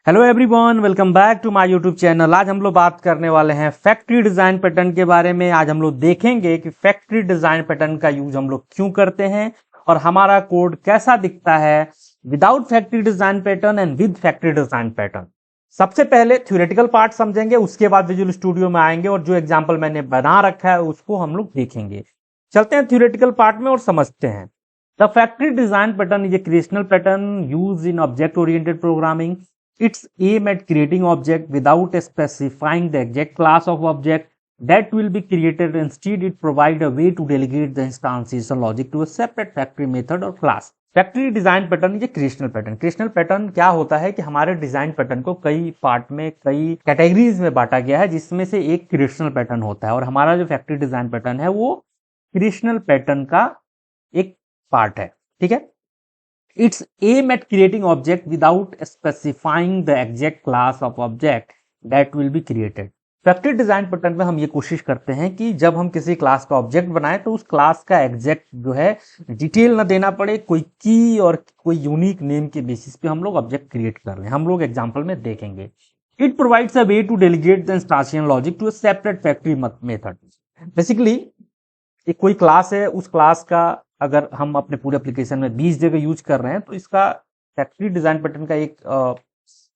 Hello everyone, welcome back to my YouTube channel. आज हम लोग बात करने वाले हैं फैक्ट्री डिजाइन पैटर्न के बारे में। आज हम लोग देखेंगे कि फैक्ट्री डिजाइन पैटर्न का यूज हम लोग क्यों करते हैं और हमारा कोड कैसा दिखता है without factory design pattern and with factory design pattern. सबसे पहले थ्योरेटिकल पार्ट समझेंगे, उसके बाद विजुअल स्टूडियो में आएंगे और जो एग्जाम्पल मैंने बना रखा है उसको हम लोग देखेंगे। चलते हैं थ्योरेटिकल पार्ट में और समझते हैं। The factory design pattern is a creational pattern use in object oriented programming. Its aim at creating object without specifying the exact class of object that will be created. Instead, it provide a way to delegate the instantiation logic to a separate factory method or class. Factory design pattern ये creational pattern. Creational pattern क्या होता है कि हमारे design pattern को कई part में, कई कैटेगरीज में बांटा गया है, जिसमें से एक क्रिएशनल पैटर्न होता है और हमारा जो फैक्ट्री डिजाइन पैटर्न है वो क्रिएशनल पैटर्न का एक पार्ट है। ठीक है। Its aim at creating object without specifying the exact class of object that will be created. Factory design pattern में हम ये कोशिश करते हैं कि जब हम किसी क्लास का ऑब्जेक्ट बनाएं तो उस क्लास का एग्जैक्ट जो है डिटेल ना देना पड़े, कोई की और कोई यूनिक नेम के बेसिस पे हम लोग ऑब्जेक्ट क्रिएट कर लें। हम लोग एग्जांपल में देखेंगे। It provides a way to delegate the instantiation logic to a separate factory method. Basically एक कोई क्लास है, उस क्लास का अगर हम अपने पूरे एप्लीकेशन में 20 जगह यूज कर रहे हैं तो इसका फैक्ट्री डिजाइन पैटर्न का एक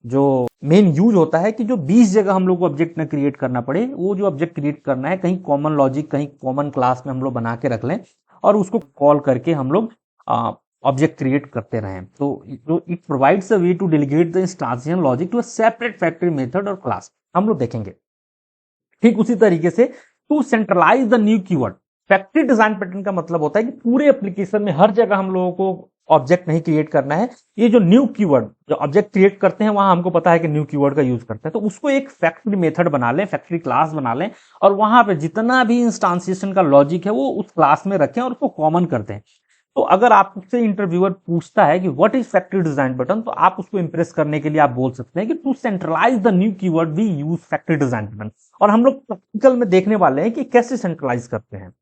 जो मेन यूज होता है कि जो 20 जगह हम लोग को ऑब्जेक्ट न क्रिएट करना पड़े, वो जो ऑब्जेक्ट क्रिएट करना है कहीं कॉमन लॉजिक, कहीं कॉमन क्लास में हम लोग बना के रख लें और उसको कॉल करके हम लोग ऑब्जेक्ट क्रिएट करते रहें। तो it provides a way to delegate the instantiation logic to a separate factory method और क्लास। हम लोग देखेंगे। ठीक उसी तरीके से to centralise the new keyword. Factory design pattern का मतलब होता है कि पूरे एप्लीकेशन में हर जगह हम लोगों को ऑब्जेक्ट नहीं क्रिएट करना है। ये जो न्यू कीवर्ड जो ऑब्जेक्ट क्रिएट करते हैं वहां हमको पता है कि न्यू कीवर्ड का यूज करते हैं, तो उसको एक फैक्ट्री मेथड बना लें, फैक्ट्री क्लास बना लें और वहां पे जितना भी इंस्टेंशिएशन का लॉजिक है वो उस क्लास में रखें और उसको कॉमन कर दें। तो अगर आपसे इंटरव्यूअर पूछता है कि what is factory design pattern, तो आप उसको इंप्रेस करने के लिए आप बोल सकते हैं कि to centralise the new keyword we use factory design pattern. और हम लोग प्रैक्टिकल में देखने वाले हैं कि कैसे सेंट्रलाइज करते हैं।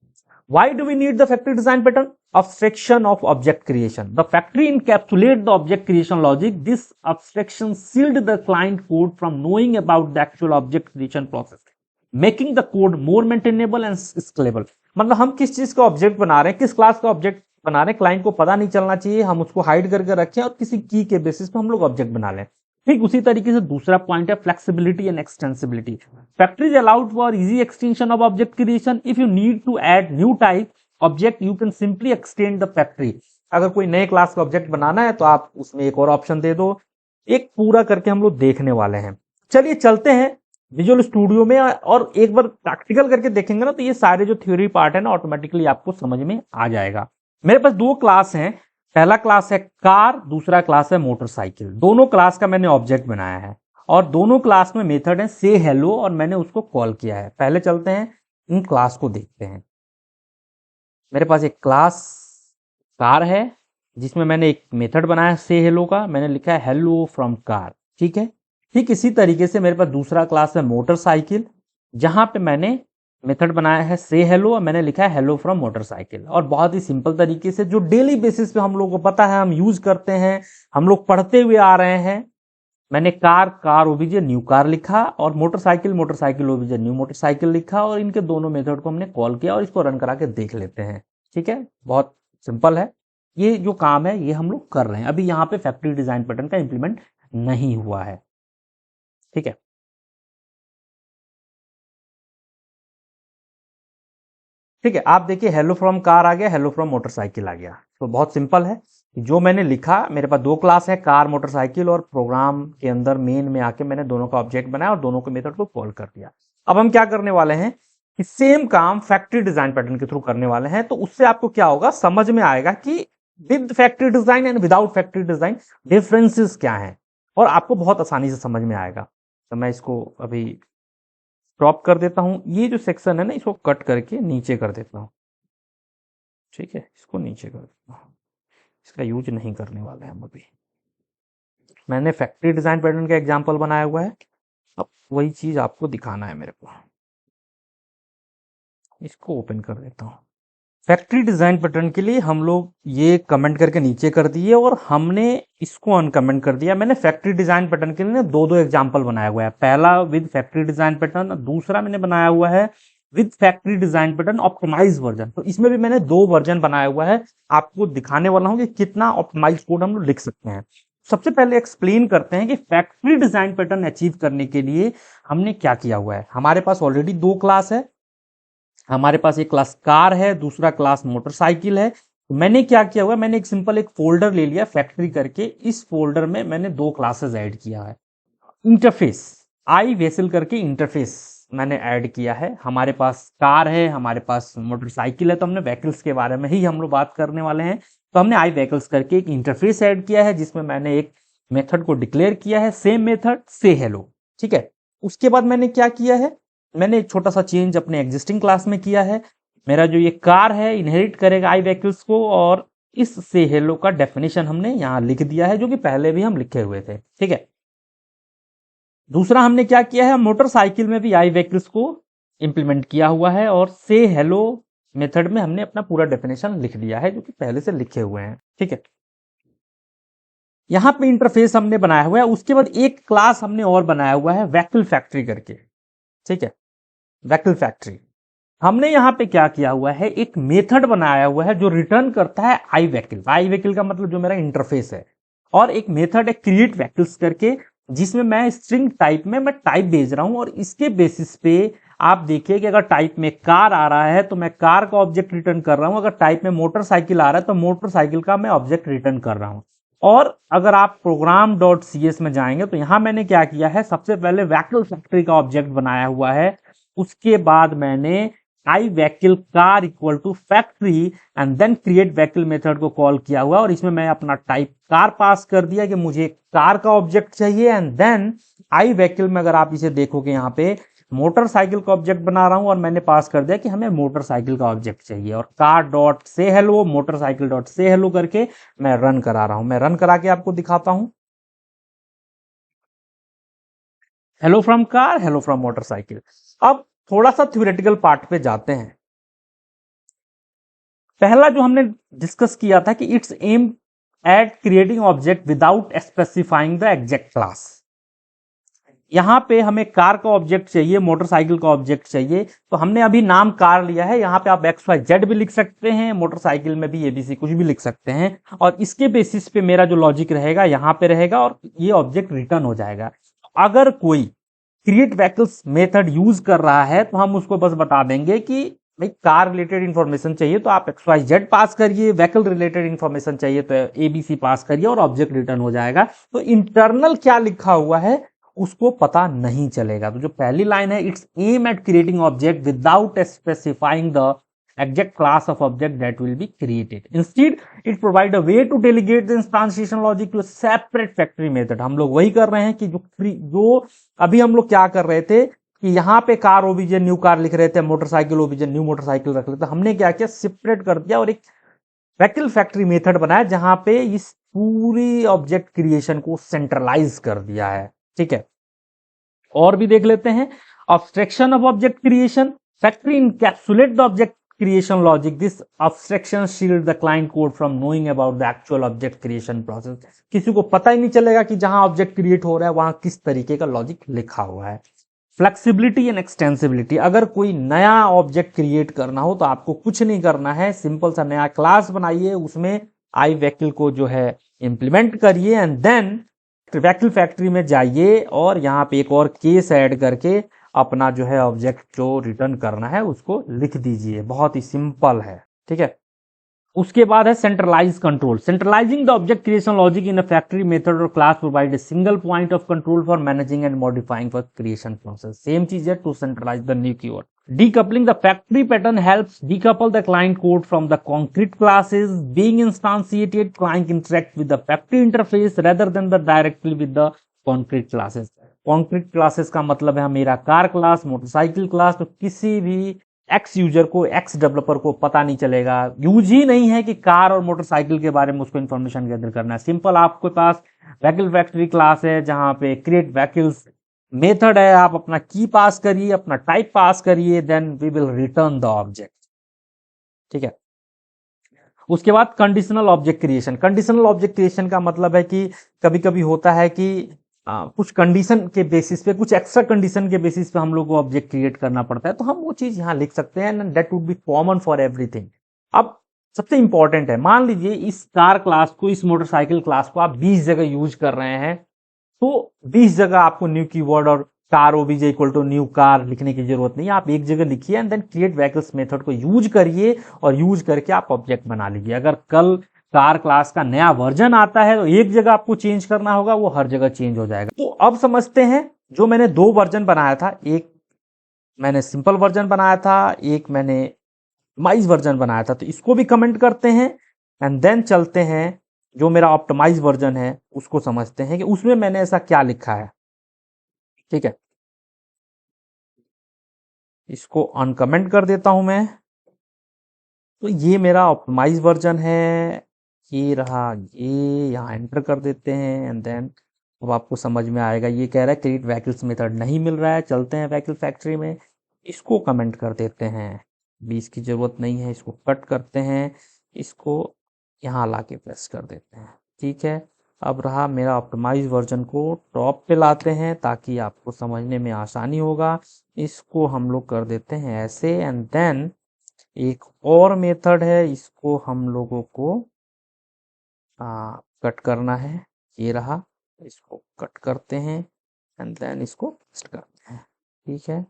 Why do we need the factory design pattern? Abstraction of object creation. The factory encapsulates the object creation logic. This abstraction shields the client code from knowing about the actual object creation process, making the code more maintainable and scalable. मतलब हम किस चीज का object बना रहे हैं, किस class का ऑब्जेक्ट बना रहे हैं, क्लाइंट को पता नहीं चलना चाहिए, हम उसको हाइड करके रखें और किसी की के बेसिस पे हम लोग ऑब्जेक्ट बना लें। ठीक उसी तरीके से दूसरा पॉइंट है flexibility and extensibility. Factories allowed for easy extension of object creation. If you need to add new type object you can simply extend the factory. अगर कोई नए क्लास का ऑब्जेक्ट बनाना है तो आप उसमें एक और ऑप्शन दे दो। एक पूरा करके हम लोग देखने वाले हैं। चलिए चलते हैं विजुअल स्टूडियो में और एक बार प्रैक्टिकल करके देखेंगे ना, तो ये सारे जो थ्योरी पार्ट है ना ऑटोमेटिकली आपको समझ में आ जाएगा। मेरे पास दो क्लास हैं, पहला क्लास है कार, दूसरा क्लास है मोटरसाइकिल। दोनों क्लास का मैंने ऑब्जेक्ट बनाया है और दोनों क्लास में मेथड है से हेलो और मैंने उसको कॉल किया है। पहले चलते हैं इन क्लास को देखते हैं। मेरे पास एक क्लास कार है जिसमें मैंने एक मेथड बनाया है से हेलो का, मैंने लिखा है हेलो फ्रॉम कार। ठीक है। ठीक इसी तरीके से मेरे पास दूसरा क्लास है मोटरसाइकिल, जहां पे मैंने मेथड बनाया है से हेलो और मैंने लिखा है हेलो फ्रॉम मोटरसाइकिल। और बहुत ही सिंपल तरीके से जो डेली बेसिस पे हम लोग को पता है, हम यूज करते हैं, हम लोग पढ़ते हुए आ रहे हैं, मैंने कार ओबीजे न्यू कार लिखा और मोटरसाइकिल ओबीजे न्यू मोटरसाइकिल लिखा और इनके दोनों मेथड को हमने कॉल किया और इसको रन करा के देख लेते हैं। ठीक है, बहुत सिंपल है। ये जो काम है ये हम लोग कर रहे हैं। अभी यहाँ पे फैक्ट्री डिजाइन पैटर्न का इंप्लीमेंट नहीं हुआ है। ठीक है। ठीक है, आप देखिए हेलो फ्रॉम कार आ गया, हेलो फ्रॉम मोटरसाइकिल आ गया। तो बहुत सिंपल है। जो मैंने लिखा, मेरे पास दो क्लास है कार मोटरसाइकिल और प्रोग्राम के अंदर मेन में आके मैंने दोनों का ऑब्जेक्ट बनाया और दोनों के मेथड को कॉल कर दिया। अब हम क्या करने वाले हैं कि सेम काम फैक्ट्री डिजाइन पैटर्न के थ्रू करने वाले हैं। तो उससे आपको क्या होगा, समझ में आएगा कि with factory design and without factory design differences क्या है और आपको बहुत आसानी से समझ में आएगा। तो मैं इसको अभी ड्रॉप कर देता हूं। ये जो सेक्शन है ना इसको कट करके नीचे कर देता हूं। ठीक है, इसको नीचे कर देता हूं, इसका यूज नहीं करने वाले हम अभी। मैंने फैक्ट्री डिजाइन पैटर्न का एग्जांपल बनाया हुआ है, अब वही चीज आपको दिखाना है मेरे को। इसको ओपन कर देता हूं। फैक्ट्री डिजाइन पैटर्न के लिए हम लोग ये कमेंट करके नीचे कर दिए और हमने इसको अनकमेंट कर दिया। मैंने फैक्ट्री डिजाइन पैटर्न के लिए दो एग्जाम्पल बनाया हुआ है, पहला विद फैक्ट्री डिजाइन पैटर्न, दूसरा मैंने बनाया हुआ है with factory design pattern optimise version. तो इसमें भी मैंने दो वर्जन बनाया हुआ है, आपको दिखाने वाला हूं कि कितना ऑप्टिमाइज कोड हम लोग लिख सकते हैं। सबसे पहले एक्सप्लेन करते हैं कि फैक्ट्री डिजाइन पैटर्न अचीव करने के लिए हमने क्या किया हुआ है। हमारे पास ऑलरेडी दो क्लास है, हमारे पास एक क्लास कार है, दूसरा क्लास मोटरसाइकिल है। तो मैंने क्या किया हुआ है, मैंने एक सिंपल एक फोल्डर ले लिया फैक्ट्री करके, इस फोल्डर में मैंने दो क्लासेस ऐड किया है। इंटरफेस आई वेसल करके इंटरफेस मैंने ऐड किया है। हमारे पास कार है, हमारे पास मोटरसाइकिल है, तो हमने व्हीकल्स के बारे में ही हम लोग बात करने वाले हैं। तो हमने आई व्हीकल्स करके एक इंटरफेस ऐड किया है, जिसमें मैंने एक मेथड को डिक्लेयर किया है, सेम मेथड से हेलो। ठीक है, उसके बाद मैंने क्या किया है, मैंने एक छोटा सा चेंज अपने एग्जिस्टिंग क्लास में किया है। मेरा जो ये कार है इनहेरिट करेगा आई व्हीकल्स को, और इस से हेलो का डेफिनेशन हमने यहां लिख दिया है, जो कि पहले भी हम लिखे हुए थे। ठीक है, दूसरा हमने क्या किया है, मोटरसाइकिल में भी आई व्हीकल्स को इंप्लीमेंट किया हुआ है, और से हेलो मेथड में हमने अपना पूरा डेफिनेशन लिख दिया है, जो कि पहले से लिखे हुए हैं। ठीक है, यहां पे इंटरफेस हमने बनाया हुआ है। उसके बाद एक क्लास हमने और बनाया हुआ है व्हीकल फैक्ट्री करके। ठीक है, व्हीकल फैक्ट्री हमने यहां पे क्या किया हुआ है, एक मेथड बनाया हुआ है जो रिटर्न करता है आई व्हीकल। आई व्हीकल का मतलब जो मेरा इंटरफेस है, और एक मेथड है क्रिएट व्हीकल्स करके, जिसमें मैं स्ट्रिंग टाइप में मैं टाइप भेज रहा हूं, और इसके बेसिस पे आप देखिए कि अगर टाइप में कार आ रहा है तो मैं कार का ऑब्जेक्ट रिटर्न कर रहा हूं, अगर टाइप में मोटरसाइकिल आ रहा है तो मोटरसाइकिल का मैं ऑब्जेक्ट रिटर्न कर रहा हूं। और अगर आप program.cs में जाएंगे तो यहां मैंने क्या किया है, सबसे पहले व्हीकल फैक्ट्री का ऑब्जेक्ट बनाया हुआ है, उसके बाद मैंने I vehicle car equal to factory and then create vehicle method को कॉल किया हुआ, और इसमें मैं अपना टाइप कार पास कर दिया कि मुझे कार का ऑब्जेक्ट चाहिए, एंड देन आई व्हीकल में अगर आप इसे देखोगे यहाँ पे मोटरसाइकिल का ऑब्जेक्ट बना रहा हूं, और मैंने पास कर दिया कि हमें मोटरसाइकिल का ऑब्जेक्ट चाहिए, और कार डॉट से हेलो मोटरसाइकिल डॉट से हेलो करके मैं रन करा रहा हूं। मैं रन करा के आपको दिखाता हूं, hello from car, hello from motorcycle. अब थोड़ा सा थ्योरेटिकल पार्ट पे जाते हैं। पहला जो हमने डिस्कस किया था कि it's aim at creating object without specifying the exact class. यहां पे हमें कार का ऑब्जेक्ट चाहिए, मोटरसाइकिल का ऑब्जेक्ट चाहिए, तो हमने अभी नाम कार लिया है। यहां पे आप XYZ भी लिख सकते हैं, मोटरसाइकिल में भी ABC कुछ भी लिख सकते हैं, और इसके बेसिस पे मेरा जो लॉजिक रहेगा यहां पे रहेगा, और ये ऑब्जेक्ट रिटर्न हो जाएगा। अगर कोई क्रिएट व्हीकल्स मेथड यूज कर रहा है तो हम उसको बस बता देंगे कि भाई कार रिलेटेड इंफॉर्मेशन चाहिए तो आप XYZ पास करिए, व्हीकल रिलेटेड इंफॉर्मेशन चाहिए तो ABC पास करिए, और ऑब्जेक्ट रिटर्न हो जाएगा। तो इंटरनल क्या लिखा हुआ है उसको पता नहीं चलेगा। तो जो पहली लाइन है, it's aim at creating object without specifying the exact class of object that will be created. Instead, it provide a way to delegate the instantiation logic to a separate factory method. हम लोग वही कर रहे हैं कि जो अभी हम लोग क्या कर रहे थे कि यहाँ पे कार ओबीजे न्यू कार लिख रहे थे, मोटरसाइकिल ओबीजे न्यू मोटरसाइकिल रख लेते, हमने क्या किया, सेपरेट कर दिया और एक व्हीकल फैक्ट्री मेथड बनाया जहां पे इस पूरी ऑब्जेक्ट क्रिएशन को सेंट्रलाइज कर दिया है। ठीक है, और भी देख लेते हैं। Abstraction of object creation. Factory encapsulate the object creation logic. This abstraction shield the client code from knowing about the actual object creation process. किसी को पता ही नहीं चलेगा कि जहां ऑब्जेक्ट क्रिएट हो रहा है वहां किस तरीके का लॉजिक लिखा हुआ है। फ्लेक्सिबिलिटी एंड एक्सटेंसिबिलिटी, अगर कोई नया ऑब्जेक्ट क्रिएट करना हो तो आपको कुछ नहीं करना है, सिंपल सा नया क्लास बनाइए, उसमें आई व्हीकल को जो है इंप्लीमेंट करिए, एंड देन व्हीकल फैक्ट्री में जाइए और यहाँ पे एक और केस ऐड करके अपना जो है ऑब्जेक्ट जो रिटर्न करना है उसको लिख दीजिए। बहुत ही सिंपल है। ठीक है, उसके बाद है centralize control. Centralizing the object creation logic in a factory method और class provide a single point of control for managing and modifying for creation process. Same चीज है, to centralise the new keyword. Decoupling the factory pattern helps decouple the client code from the concrete classes being instantiated. Client interact with the factory interface rather than the directly with the concrete classes. Concrete classes का मतलब है मेरा car class, motorcycle class, तो किसी भी x user को, x developer को पता नहीं चलेगा, यूज ही नहीं है कि कार और मोटरसाइकिल के बारे में उसको इन्फॉर्मेशन गैदर करना है। सिंपल आपके पास व्हीकल फैक्ट्री क्लास है जहां पे क्रिएट व्हीकल्स मेथड है, आप अपना की पास करिए, अपना टाइप पास करिए, then we will return the object. ठीक है, उसके बाद conditional object creation. Conditional object creation का मतलब है कि कभी कभी होता है कि कुछ कंडीशन के बेसिस पे, कुछ एक्स्ट्रा कंडीशन के बेसिस पे हम लोग को ऑब्जेक्ट क्रिएट करना पड़ता है, तो हम वो चीज यहाँ लिख सकते हैं and that would be common for everything. अब सबसे इंपॉर्टेंट है, मान लीजिए इस कार क्लास को, इस मोटरसाइकिल क्लास को आप 20 जगह यूज कर रहे हैं, तो 20 जगह आपको न्यू कीवर्ड और car OBJ equal to new car लिखने की जरूरत नहीं है। आप एक जगह लिखिए and then create vehicles method को यूज करिए और यूज करके आप ऑब्जेक्ट बना लीजिए। अगर कल कार क्लास का नया वर्जन आता है तो एक जगह आपको चेंज करना होगा, वो हर जगह चेंज हो जाएगा। तो अब समझते हैं, जो मैंने 2 वर्जन बनाया था, एक मैंने सिंपल वर्जन बनाया था, एक मैंने ऑप्टिमाइज वर्जन बनाया था, तो इसको भी कमेंट करते हैं एंड देन चलते हैं जो मेरा ऑप्टिमाइज वर्जन है उसको समझते हैं कि उसमें मैंने ऐसा क्या लिखा है। ठीक है, इसको अनकमेंट कर देता हूं मैं। तो ये मेरा ऑप्टिमाइज वर्जन है, ये रहा, ये यहाँ एंटर कर देते हैं एंड देन अब आपको समझ में आएगा। ये कह रहा है क्रिएट व्हीकल्स मेथड नहीं मिल रहा है, चलते हैं व्हीकल फैक्ट्री में, इसको कमेंट कर देते हैं। 20 की जरूरत नहीं है, इसको कट करते हैं, इसको यहाँ ला के प्रेस कर देते हैं। ठीक है, अब रहा मेरा ऑप्टिमाइज वर्जन को टॉप पे लाते हैं ताकि आपको समझने में आसानी होगा। इसको हम लोग कर देते हैं ऐसे एंड देन एक और मेथड है, इसको हम लोगों को कट करना है, ये रहा, इसको कट करते हैं एंड देन इसको पेस्ट करते हैं। ठीक है,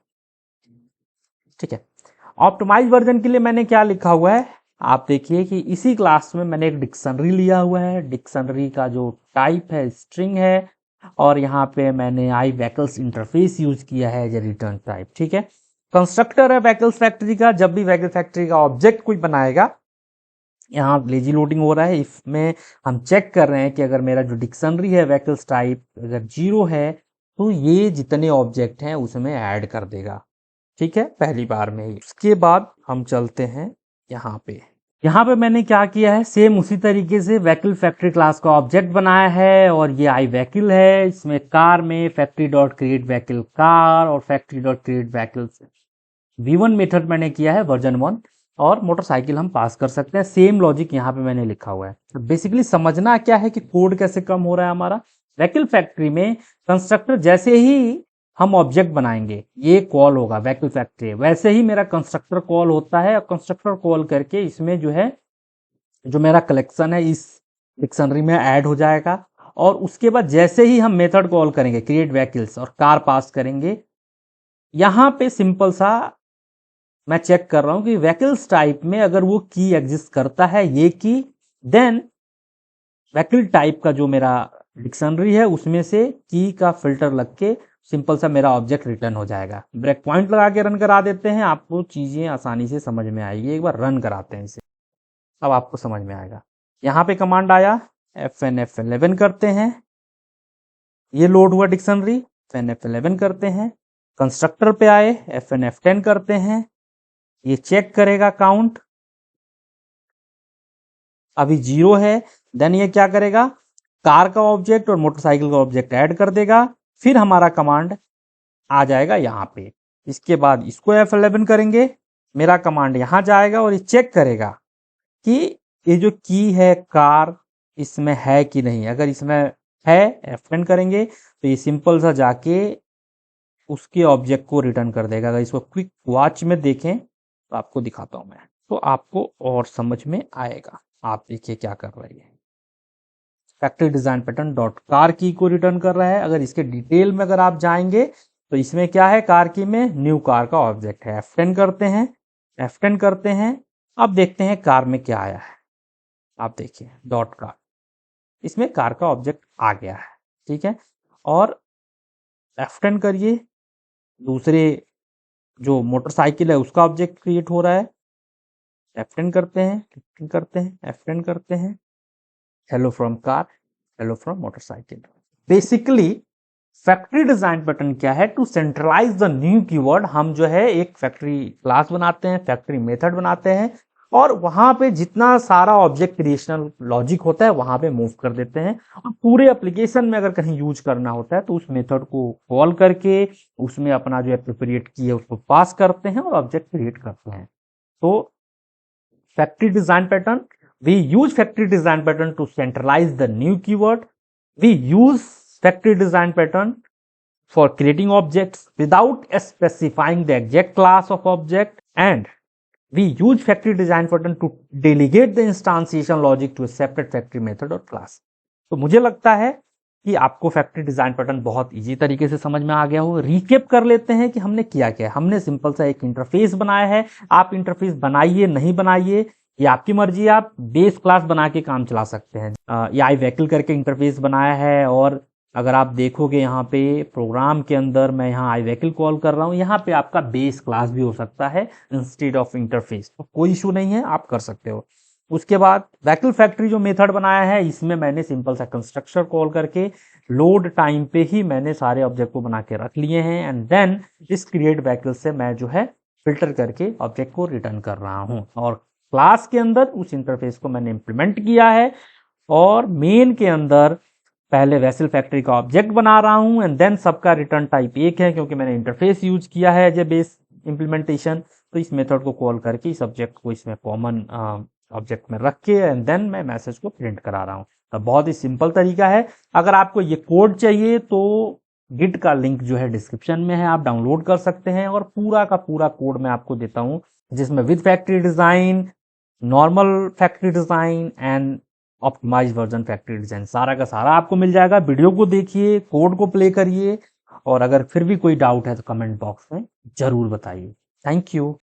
ठीक है। ऑप्टिमाइज वर्जन के लिए मैंने क्या लिखा हुआ है, आप देखिए कि इसी क्लास में मैंने एक डिक्शनरी लिया हुआ है। डिक्शनरी का जो टाइप है स्ट्रिंग है और यहाँ पे मैंने आई व्हीकल्स इंटरफेस यूज किया है एज ए रिटर्न टाइप। ठीक है, कंस्ट्रक्टर है व्हीकल्स फैक्ट्री का। जब भी व्हीकल फैक्ट्री का ऑब्जेक्ट कोई बनाएगा, यहाँ लेजी लोडिंग हो रहा है, इसमें हम चेक कर रहे हैं कि अगर मेरा जो डिक्शनरी है व्हीकल्स टाइप अगर 0 है तो ये जितने ऑब्जेक्ट हैं उसमें ऐड कर देगा। ठीक है, पहली बार में ही। उसके बाद हम चलते हैं यहाँ पे मैंने क्या किया है, सेम उसी तरीके से व्हीकल फैक्ट्री क्लास का ऑब्जेक्ट बनाया है और ये आई व्हीकल है। इसमें कार में factory dot create vehicle car और factory dot create vehicles V1 method मैंने किया है वर्जन 1 और मोटरसाइकिल हम पास कर सकते हैं। सेम लॉजिक यहाँ पे मैंने लिखा हुआ है। तो बेसिकली समझना क्या है कि कोड कैसे कम हो रहा है हमारा। व्हीकल फैक्ट्री में कंस्ट्रक्टर जैसे ही हम ऑब्जेक्ट बनाएंगे ये कॉल होगा व्हीकल फैक्ट्री, वैसे ही मेरा कंस्ट्रक्टर कॉल होता है और कंस्ट्रक्टर कॉल करके इसमें जो है जो मेरा कलेक्शन है इस डिक्शनरी में ऐड हो जाएगा। और उसके बाद जैसे ही हम मेथड कॉल करेंगे क्रिएट व्हीकल्स और कार पास करेंगे, यहाँ पे सिंपल सा मैं चेक कर रहा हूं कि व्हीकल्स टाइप में अगर वो की एग्जिस्ट करता है ये की, देन व्हीकल टाइप का जो मेरा डिक्शनरी है उसमें से की का फिल्टर लग के सिंपल सा मेरा ऑब्जेक्ट रिटर्न हो जाएगा। ब्रेक पॉइंट लगा के रन करा देते हैं, आपको चीजें आसानी से समझ में आएगी। एक बार रन कराते हैं इसे, अब आपको समझ में आएगा। यहाँ पे कमांड आया, FN F11 करते हैं, ये लोड हुआ डिक्शनरी, FN F11 करते हैं। कंस्ट्रक्टर पे आए, FN F10 करते हैं, ये चेक करेगा काउंट, अभी 0 है। देन ये क्या करेगा, कार का ऑब्जेक्ट और मोटरसाइकिल का ऑब्जेक्ट ऐड कर देगा, फिर हमारा कमांड आ जाएगा यहाँ पे। इसके बाद इसको F11 करेंगे, मेरा कमांड यहाँ जाएगा और ये चेक करेगा कि ये जो की है कार इसमें है कि नहीं। अगर इसमें है F10 करेंगे तो ये सिंपल सा जाके उसके ऑब्जेक्ट को रिटर्न कर देगा। अगर इसको क्विक वॉच में देखें तो आपको दिखाता हूं मैं, तो आपको और समझ में आएगा। आप देखिए क्या कर रही है, factory design pattern dot car की को रिटर्न कर रहा है। अगर इसके डिटेल में अगर आप जाएंगे तो इसमें क्या है, कार की में न्यू कार का ऑब्जेक्ट है। F10 करते हैं, F10 करते हैं, अब देखते हैं कार में क्या आया है। आप देखिए डॉट कार, इसमें कार का ऑब्जेक्ट आ गया है। ठीक है, और F10 करिए, दूसरे जो मोटरसाइकिल है उसका ऑब्जेक्ट क्रिएट हो रहा है। F10 करते हैं, F10 करते हैं, F10 करते हैं, hello from car, hello from motorcycle. Basically factory design pattern क्या है, to centralise the new keyword. हम जो है एक फैक्ट्री क्लास बनाते हैं, फैक्ट्री मेथड बनाते हैं और वहां पे जितना सारा ऑब्जेक्ट क्रिएशनल लॉजिक होता है वहां पे मूव कर देते हैं। और पूरे एप्लीकेशन में अगर कहीं यूज करना होता है तो उस मेथड को कॉल करके उसमें अपना जो एप्रोप्रिएट की है उसको पास करते हैं और ऑब्जेक्ट क्रिएट करते हैं। तो factory design pattern We use factory design pattern to centralize the new keyword. We use factory design pattern for creating objects without specifying the exact class of object, and we use factory design pattern to delegate the instantiation logic to a separate factory method or class. तो मुझे लगता है कि आपको factory design pattern बहुत easy तरीके से समझ में आ गया हो। रिकेप कर लेते हैं कि हमने किया क्या। हमने सिंपल सा एक इंटरफेस बनाया है। आप इंटरफेस बनाइए नहीं बनाइए ये आपकी मर्जी, आप बेस क्लास बना के काम चला सकते हैं। ये आई व्हीकल करके इंटरफेस बनाया है, और अगर आप देखोगे यहाँ पे प्रोग्राम के अंदर मैं यहाँ आई व्हीकल कॉल कर रहा हूँ, यहाँ पे आपका बेस क्लास भी हो सकता है इंस्टेड ऑफ इंटरफेस, तो कोई इशू नहीं है, आप कर सकते हो। उसके बाद व्हीकल फैक्ट्री जो मेथड बनाया है, इसमें मैंने सिंपल सा कंस्ट्रक्टर कॉल करके लोड टाइम पे ही मैंने सारे ऑब्जेक्ट को बना के रख लिए हैं, एंड देन इस क्रिएट व्हीकल से मैं जो है फिल्टर करके ऑब्जेक्ट को रिटर्न कर रहा हूँ, और क्लास के अंदर उस इंटरफेस को मैंने इंप्लीमेंट किया है, और मेन के अंदर पहले वेसल फैक्ट्री का ऑब्जेक्ट बना रहा हूं, एंड देन सबका रिटर्न टाइप एक है क्योंकि मैंने इंटरफेस यूज किया है एज ए बेस इंप्लीमेंटेशन। तो इस मेथड को कॉल करके इस ऑब्जेक्ट को इसमें कॉमन ऑब्जेक्ट में रख के एंड देन मैं मैसेज को प्रिंट करा रहा हूँ। तो बहुत ही सिंपल तरीका है। अगर आपको ये कोड चाहिए तो गिट का लिंक जो है डिस्क्रिप्शन में है, आप डाउनलोड कर सकते हैं, और पूरा का पूरा कोड मैं आपको देता हूँ जिसमें with factory design, normal factory design and optimise version factory design, सारा का सारा आपको मिल जाएगा। वीडियो को देखिए, कोड को प्ले करिए, और अगर फिर भी कोई डाउट है तो कमेंट बॉक्स में जरूर बताइए। Thank you.